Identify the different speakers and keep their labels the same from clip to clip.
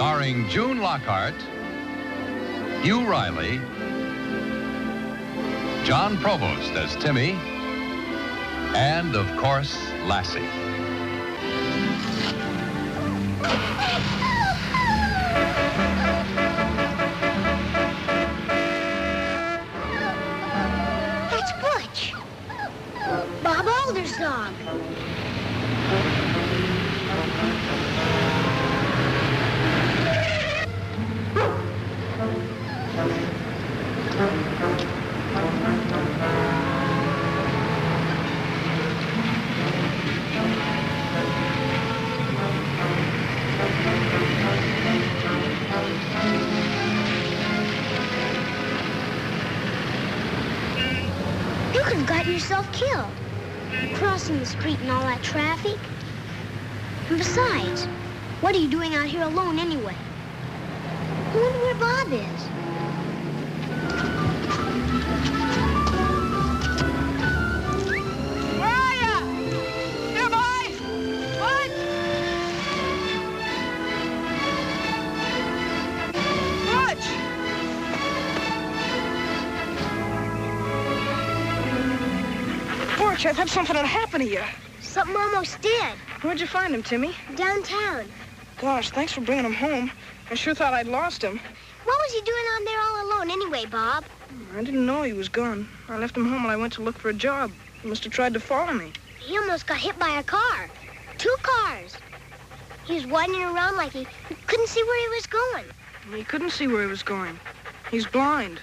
Speaker 1: Starring June Lockhart, Hugh Riley, John Provost as Timmy, and, of course, Lassie.
Speaker 2: That's Butch. Bob Alder's dog. You could have gotten yourself killed. Crossing the street and all that traffic. And besides, what are you doing out here alone anyway? I wonder where Bob is.
Speaker 3: Where are you? Here, boys! What? Butch! Butch, I thought something had happened to you.
Speaker 2: Something almost did.
Speaker 3: Where'd you find him, Timmy?
Speaker 2: Downtown.
Speaker 3: Gosh, thanks for bringing him home. I sure thought I'd lost him.
Speaker 2: What was he doing on there all alone anyway, Bob?
Speaker 3: I didn't know he was gone. I left him home when I went to look for a job. He must have tried to follow me.
Speaker 2: He almost got hit by a car. 2 cars. He was wandering around like he couldn't see where he was going.
Speaker 3: He couldn't see where he was going. He's blind.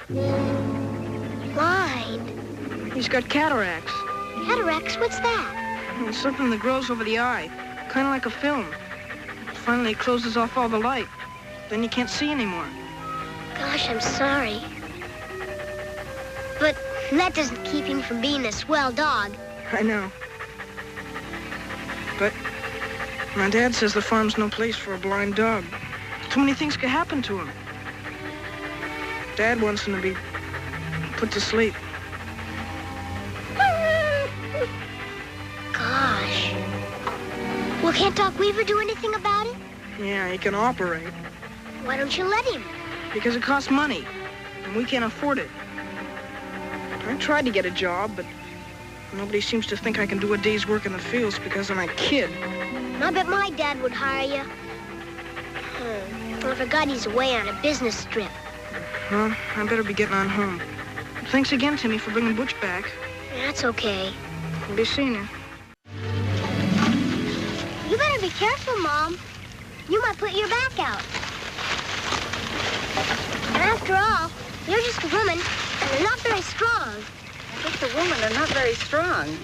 Speaker 2: Blind?
Speaker 3: He's got cataracts.
Speaker 2: Cataracts? What's that?
Speaker 3: It's something that grows over the eye, kind of like a film. Finally, it closes off all the light. Then you can't see anymore.
Speaker 2: Gosh, I'm sorry. But that doesn't keep him from being a swell dog.
Speaker 3: I know. But my dad says the farm's no place for a blind dog. Too many things could happen to him. Dad wants him to be put to sleep.
Speaker 2: Gosh. Well, can't Doc Weaver do anything about it?
Speaker 3: Yeah, he can operate.
Speaker 2: Why don't you let him?
Speaker 3: Because it costs money, and we can't afford it. I tried to get a job, but nobody seems to think I can do a day's work in the fields because I'm a kid.
Speaker 2: I bet my dad would hire you. Well, I forgot he's away on a business trip.
Speaker 3: Well, I better be getting on home. Thanks again, Timmy, for bringing Butch back.
Speaker 2: That's okay.
Speaker 3: I'll be seeing you.
Speaker 2: You better be careful, Mom. You might put your back out. And after all, you're just a woman, and you're not very strong.
Speaker 4: Just a woman and not very strong.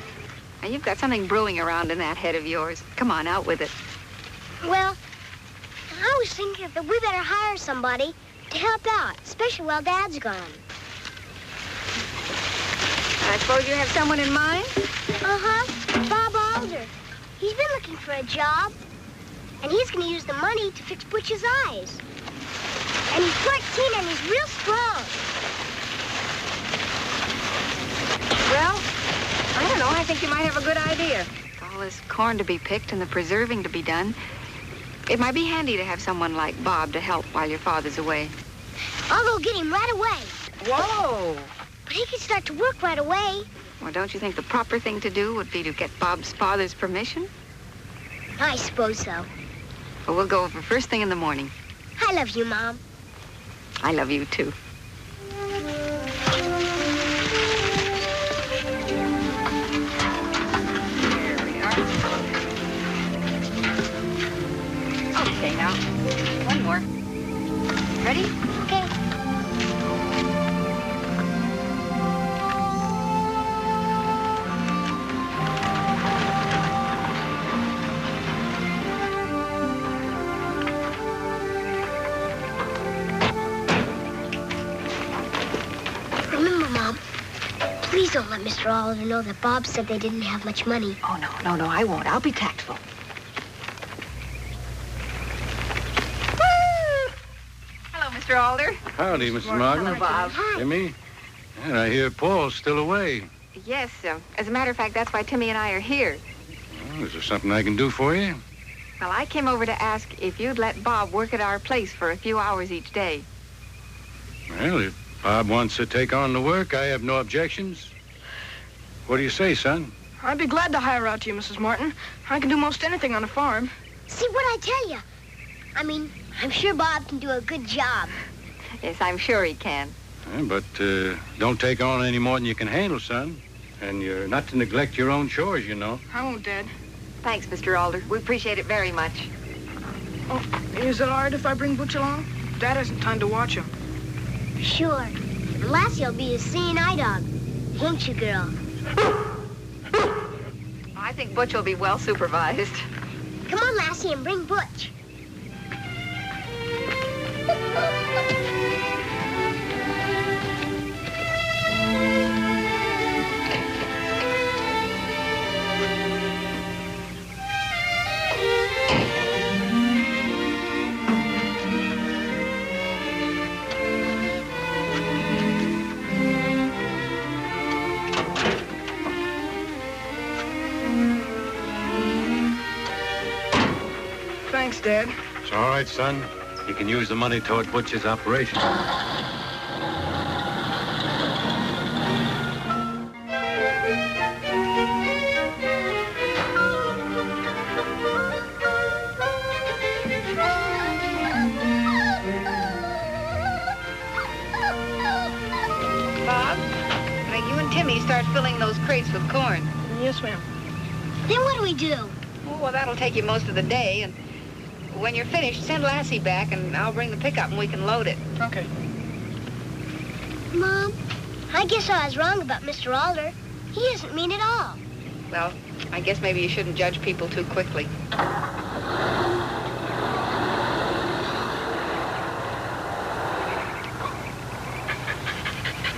Speaker 4: Now, you've got something brewing around in that head of yours. Come on, out with it.
Speaker 2: Well, I was thinking that we better hire somebody to help out, especially while Dad's gone.
Speaker 4: I suppose you have someone in mind?
Speaker 2: Uh-huh. Bob Alder. He's been looking for a job, and he's going to use the money to fix Butch's eyes. And he's 14 and he's real strong.
Speaker 4: Well, I don't know. I think you might have a good idea. With all this corn to be picked and the preserving to be done, it might be handy to have someone like Bob to help while your father's away.
Speaker 2: I'll go get him right away.
Speaker 4: Whoa!
Speaker 2: But he can start to work right away.
Speaker 4: Well, don't you think the proper thing to do would be to get Bob's father's permission?
Speaker 2: I suppose so.
Speaker 4: Well, we'll go over first thing in the morning.
Speaker 2: I love you, Mom.
Speaker 4: I love you, too. Here we are. Okay, now, one more. Ready?
Speaker 2: Okay. Remember, Mom, please don't let Mr. Oliver know that Bob said they didn't have much money.
Speaker 4: Oh, no, I won't. I'll be tactful. Hello, Mr. Alder.
Speaker 5: Howdy, Mrs. Martin.
Speaker 4: Hello, Bob.
Speaker 2: Hi.
Speaker 5: Timmy? And I hear Paul's still away.
Speaker 4: Yes, as a matter of fact, that's why Timmy and I are here.
Speaker 5: Well, is there something I can do for you?
Speaker 4: Well, I came over to ask if you'd let Bob work at our place for a few hours each day.
Speaker 5: Well, if Bob wants to take on the work, I have no objections. What do you say, son?
Speaker 3: I'd be glad to hire out to you, Mrs. Martin. I can do most anything on a farm.
Speaker 2: See what I tell you? I mean, I'm sure Bob can do a good job.
Speaker 4: Yes, I'm sure he can.
Speaker 5: But don't take on any more than you can handle, son. And you're not to neglect your own chores, you know.
Speaker 3: I won't, Dad.
Speaker 4: Thanks, Mr. Alder. We appreciate it very much.
Speaker 3: Oh, is it all right if I bring Butch along? Dad hasn't time to watch him.
Speaker 2: Sure. And Lassie will be his seeing eye dog. Won't you, girl?
Speaker 4: I think Butch will be well supervised.
Speaker 2: Come on, Lassie, and bring Butch.
Speaker 3: Thanks, Dad.
Speaker 5: It's all right, son. You can use the money toward Butch's operation.
Speaker 4: Bob, now you and Timmy start filling those crates with corn.
Speaker 3: Yes, ma'am.
Speaker 2: Then what do we do?
Speaker 4: Oh, well, that'll take you most of the day, and when you're finished, send Lassie back, and I'll bring the pickup, and we can load it.
Speaker 3: Okay.
Speaker 2: Mom, I guess I was wrong about Mr. Alder. He isn't mean at all.
Speaker 4: Well, I guess maybe you shouldn't judge people too quickly.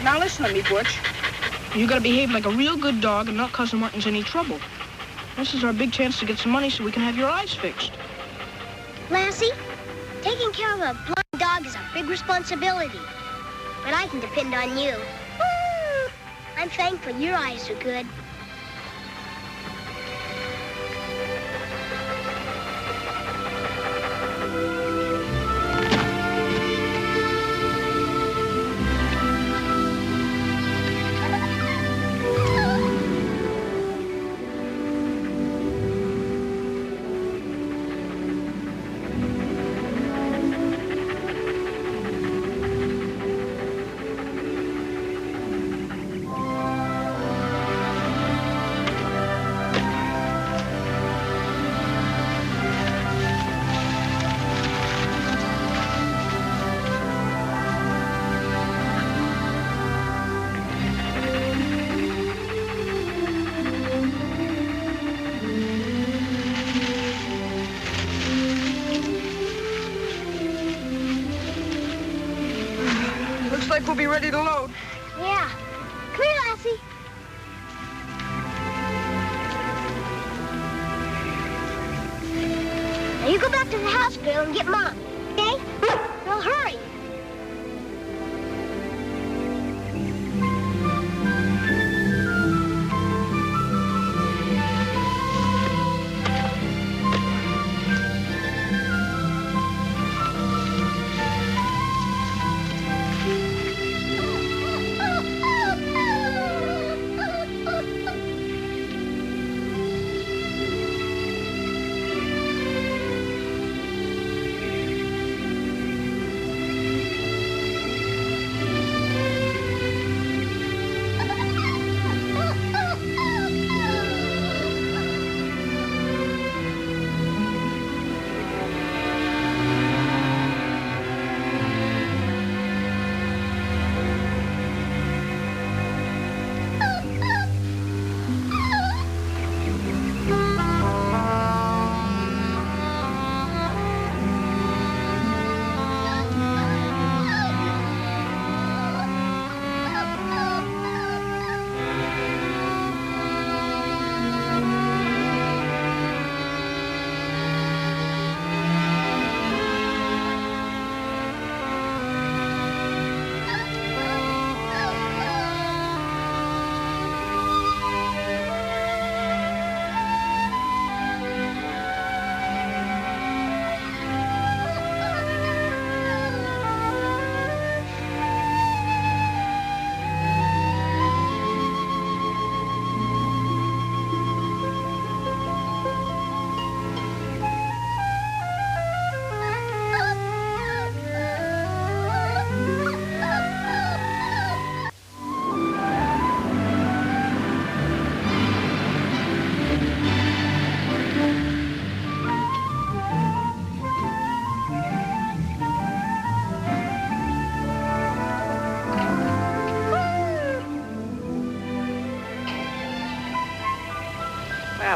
Speaker 3: Now listen to me, Butch. You gotta behave like a real good dog and not cause the Martins any trouble. This is our big chance to get some money so we can have your eyes fixed.
Speaker 2: Lassie, taking care of a blind dog is a big responsibility. But I can depend on you. I'm thankful your eyes are good.
Speaker 3: Looks like we'll be ready to load.
Speaker 2: Yeah. Come here, Lassie. Now you go back to the house, girl, and get Mom, okay? Well, hurry.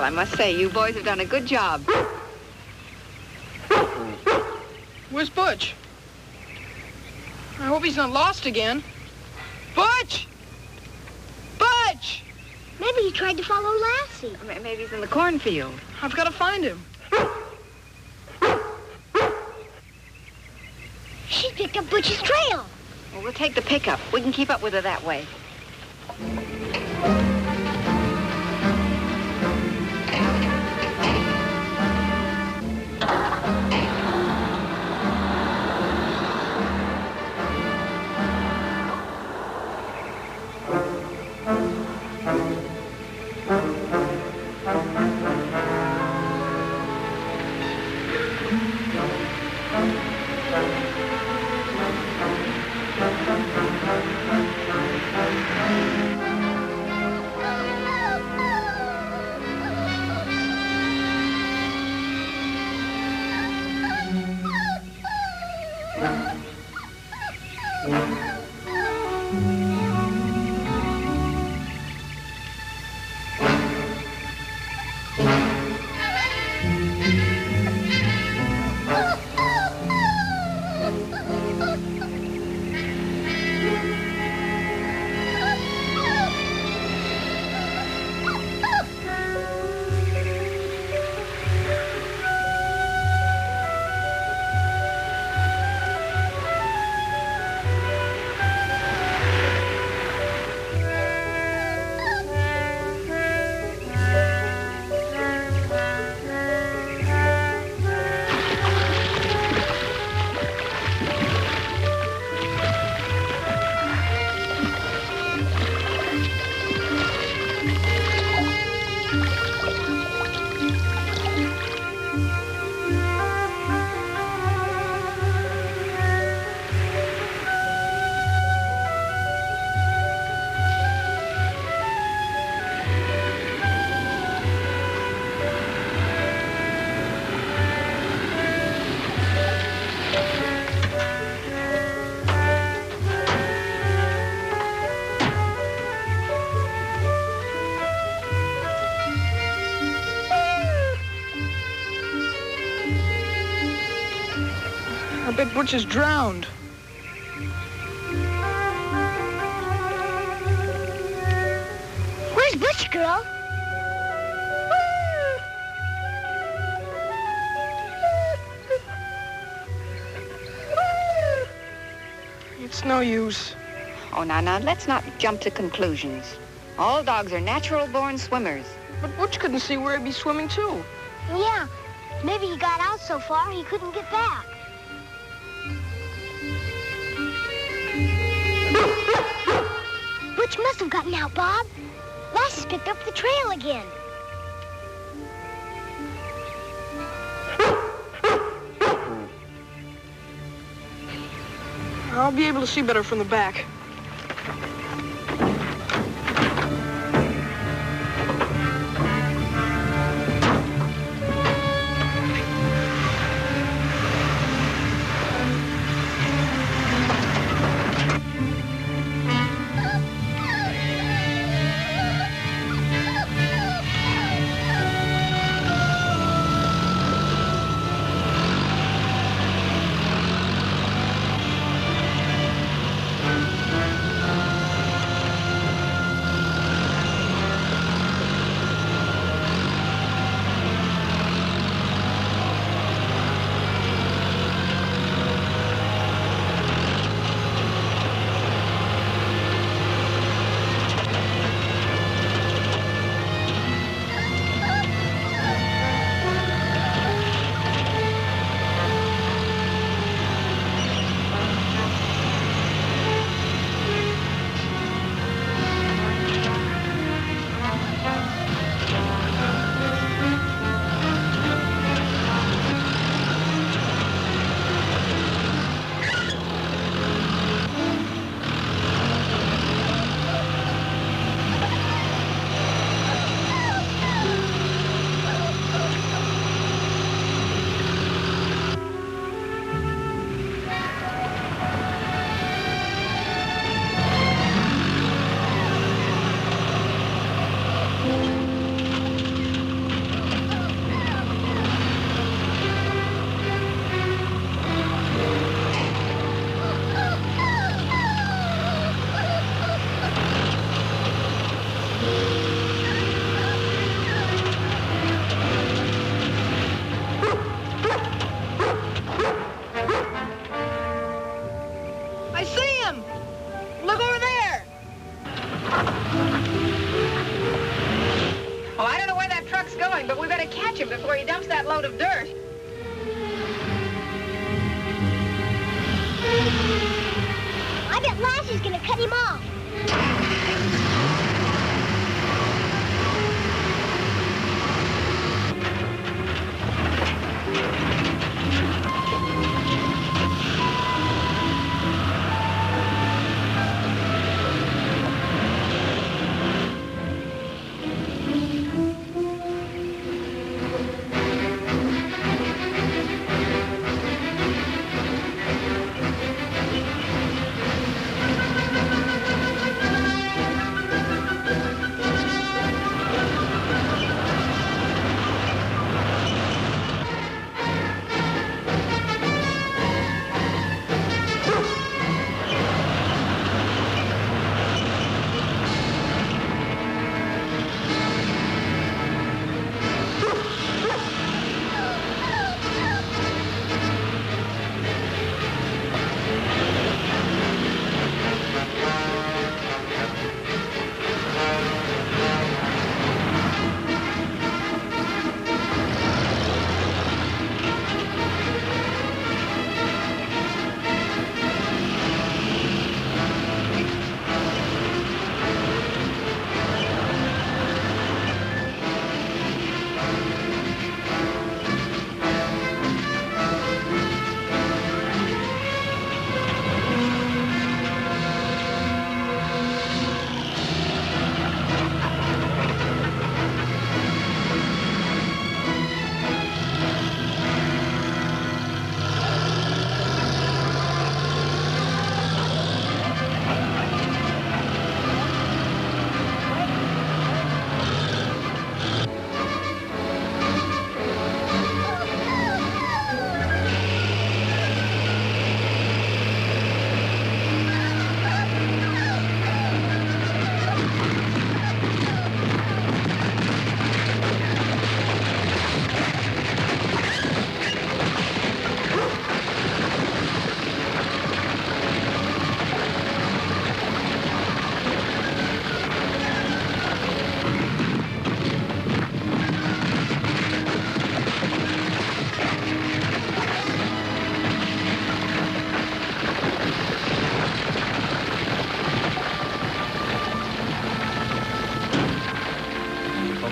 Speaker 4: I must say, you boys have done a good job.
Speaker 3: Where's Butch? I hope he's not lost again. Butch! Butch!
Speaker 2: Maybe he tried to follow Lassie.
Speaker 4: Maybe he's in the cornfield.
Speaker 3: I've got to find him.
Speaker 2: She picked up Butch's trail.
Speaker 4: Well, we'll take the pickup. We can keep up with her that way.
Speaker 3: I bet Butch is drowned.
Speaker 2: Where's Butch, girl?
Speaker 3: It's no use.
Speaker 4: Oh, now, let's not jump to conclusions. All dogs are natural-born swimmers.
Speaker 3: But Butch couldn't see where he'd be swimming to.
Speaker 2: Yeah, maybe he got out so far he couldn't get back. Butch must have gotten out, Bob. Lassie's picked up the trail again.
Speaker 3: I'll be able to see better from the back.
Speaker 2: Lassie's gonna cut him off.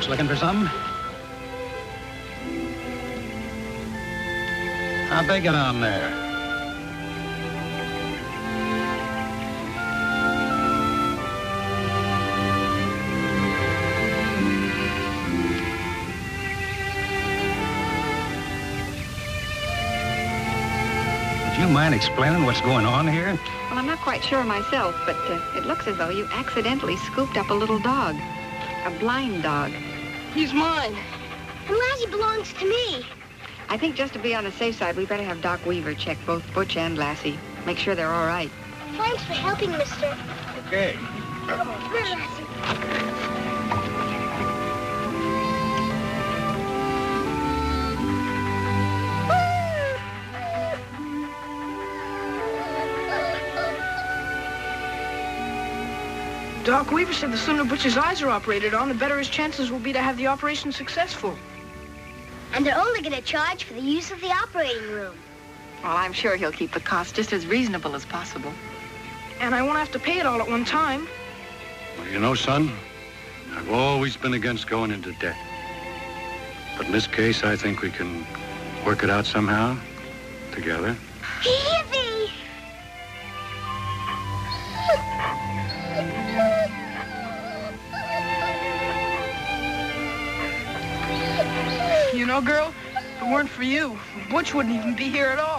Speaker 6: Looking for something? How'd they get on there? Would you mind explaining what's going on here?
Speaker 4: Well, I'm not quite sure myself, but it looks as though you accidentally scooped up a little dog. A blind dog.
Speaker 3: He's mine.
Speaker 2: And Lassie belongs to me.
Speaker 4: I think just to be on the safe side, we better have Doc Weaver check both Butch and Lassie. Make sure they're all right.
Speaker 2: Thanks for helping, mister.
Speaker 6: Okay.
Speaker 2: Come on, Lassie.
Speaker 3: Doc Weaver said the sooner Butch's eyes are operated on, the better his chances will be to have the operation successful.
Speaker 2: And they're only going to charge for the use of the operating room.
Speaker 4: Well, I'm sure he'll keep the cost just as reasonable as possible.
Speaker 3: And I won't have to pay it all at one time.
Speaker 5: Well, you know, son, I've always been against going into debt. But in this case, I think we can work it out somehow, together.
Speaker 2: Yippee!
Speaker 3: You know, girl, if it weren't for you, Butch wouldn't even be here at all.